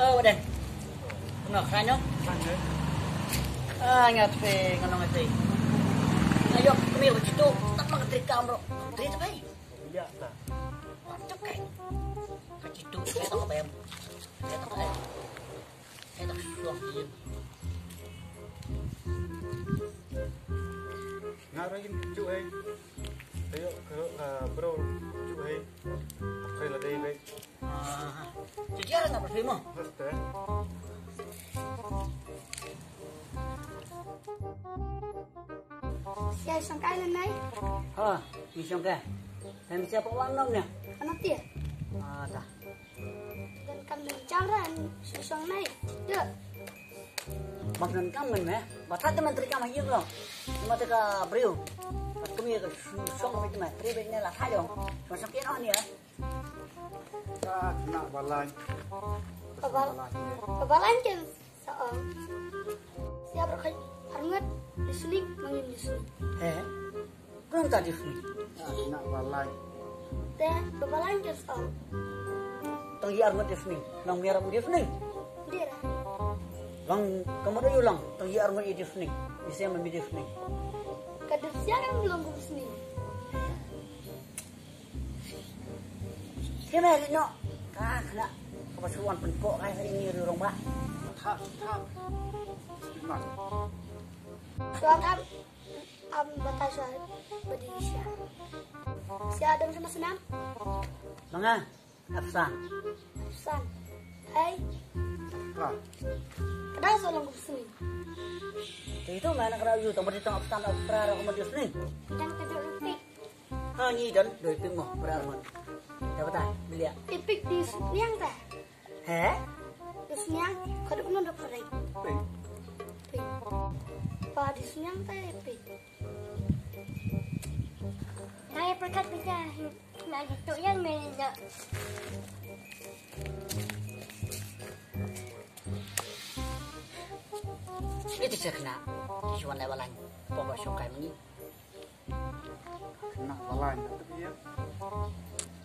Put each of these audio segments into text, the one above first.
Wadan. Nak kanyo? Ingat pe ngono ngati. Ayo kami begitu, tak mengerti kamu. Tri tu kai. Iya tak. Mantap kai. Begitu saya tak bayam. Saya tak bayam. Saya tak suah dia. Ngarahin cucu hai. Ayo ke bro cucu hai. Apa lah dai baik. Sejarah nak berfirman. Betul. Siya isang kailan na eh. Misyon ka. Kami siapa uang nya? Ano tiya? Dah. Dan kami bicara si isang na eh. Dia. Makan kamu ni, batat menteri kamu ini loh. Mata ka beriu. Kami ka song itu mah. Tri begini lah kayo. Macam kena ni ya. Nak balai. Kabalan kan soal. Siya berkait hangat listening mangin listening. Belum tadi ni. Nak balai. Dan kabalan kan soal. Tang yar ngat ni. Nang miar mo ni. Dia. Lang kamu dah ulang. Tang yar ngat ni. Bisa memilih ni. Kadang siya kan belum listening. Kena ni no. Nak. Kepasuan penkok kaya ini di rumah. Tak. Mak. Soal kan batasya badi siya. Siya ada sama senam. Mga, Afsan. San. Hai. Tak. Kadang soal listening. Itu mana kena you tong berita Afsan Australia kamu di sini. Dan kadang ipik. Ni dan doi ping mo berarman. Dapat tak? Beli ya? Ipik di siniang teh. Di siniang kadang kena dapat rai. Baik. Pa di siniang teh ipik. Saya perkat bisa nak gitu yang mana. Itu saya kena. Cuma lewalan. Pokok sukai meni. Nak balai. Tapi ya.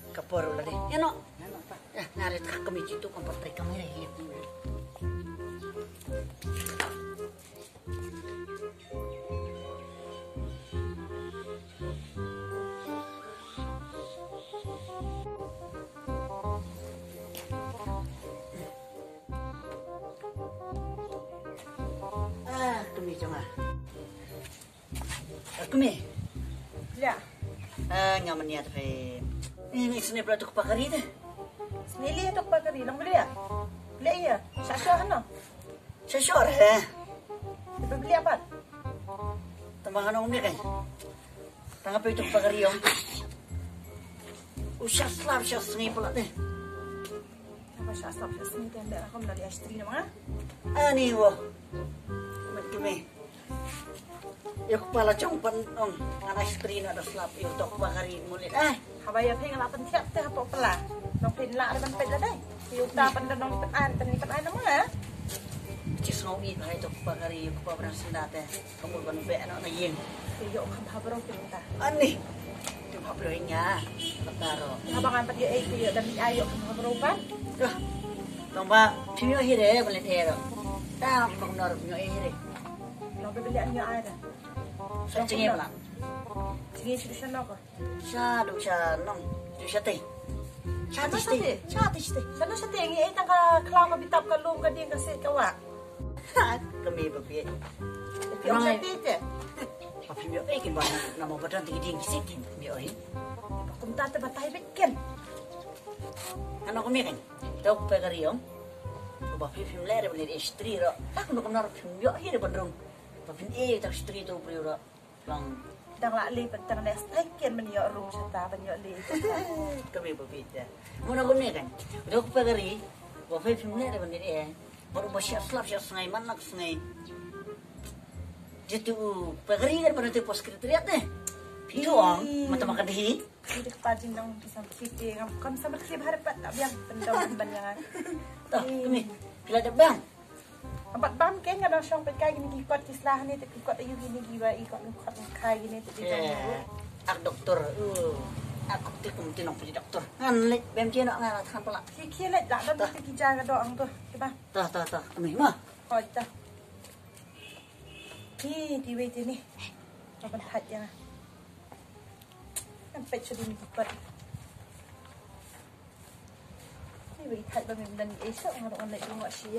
Kapur lah deh. Ya no. Nak tak. Ya narik tak kami itu kompor trik kami lagi. Kami jangan. Kami. Ya. Nyaman niat pe. Ini sini pula tu pakari deh. Snili itu pagkari lang beli ya. Beli ya. Sasya ano? Sesor Beli apa? Tambahan om ni kan. Tangap itu pakari om. Usah slap usah sini pula deh. Apa siya stop siya snili tenda ako mali astri na mga. Ani wo. Kami. Yung pala chongpan om. Anak istri na ada slap yung tok pakari mulit. Habaya pay nga lapan tiyak te hapo pala. Nong pinla naman pala day. Yung tapan na nong panipan na mga. Cis ngomi pa ito pakari yung pabrang sindate. Kamu kan be ano na yin. Yung habaro pinta. Ani. Yung habro niya. Kataro. Habangan pati ay kuya dan ayo habaro pa. Tomba pinyo hire balentero. Ta magnor pinyo hire. Nong bibilian niya ada. Sa tingin pala. Sige siya na ko. Siya do siya nong. Siya tay. Sana siya te. Sana siya te ngi ay ka klama bitap ka lum ka din kasi kawa. Kami babi. Yung siya te. Papimyo kin ba na mo badang tingin sitin myo eh. Kung tata batay bikin. Ano kami kan? Tahu pegariom. Bapak film lere bener istri ro. Tak no kamar film yo hire bandrong. Papin tak istri tu priyo ro. Lang Dang la lipat tang les taken man yo room sa taban yo lipat. kami babi ta. Muna kami kan. Tahu pegari. Bapak film lere bener eh. Baru masih slap siya sengai manak sengai. Jadi pegari kan pada tu pos kriteriat deh. Itu ang mata makan deh. Hindi ka pajing ng isang city. Kam sa maksib harap at abiyang pandawan banyangan. Toh kami pila de bang. Ampat bam kayak nga daw siyang pagkay ginigikot kislahan nito. Ikot ayo ginigiwa. Ikot ng kaya ginito. Ak doktor. Aku tikum tinong puji dokter. Ngan lek bem cino ngan tham pala. Khi lại đã đâm cái cha cái đoạn thôi, cái ba. Ta. Kami mah. Hỏi ta. Thì về thế này. Mà vẫn thật nha. Em phải cho đi mình bật. Thì về thật mà mình lần ấy sợ mà nó lại đúng ngọt xí.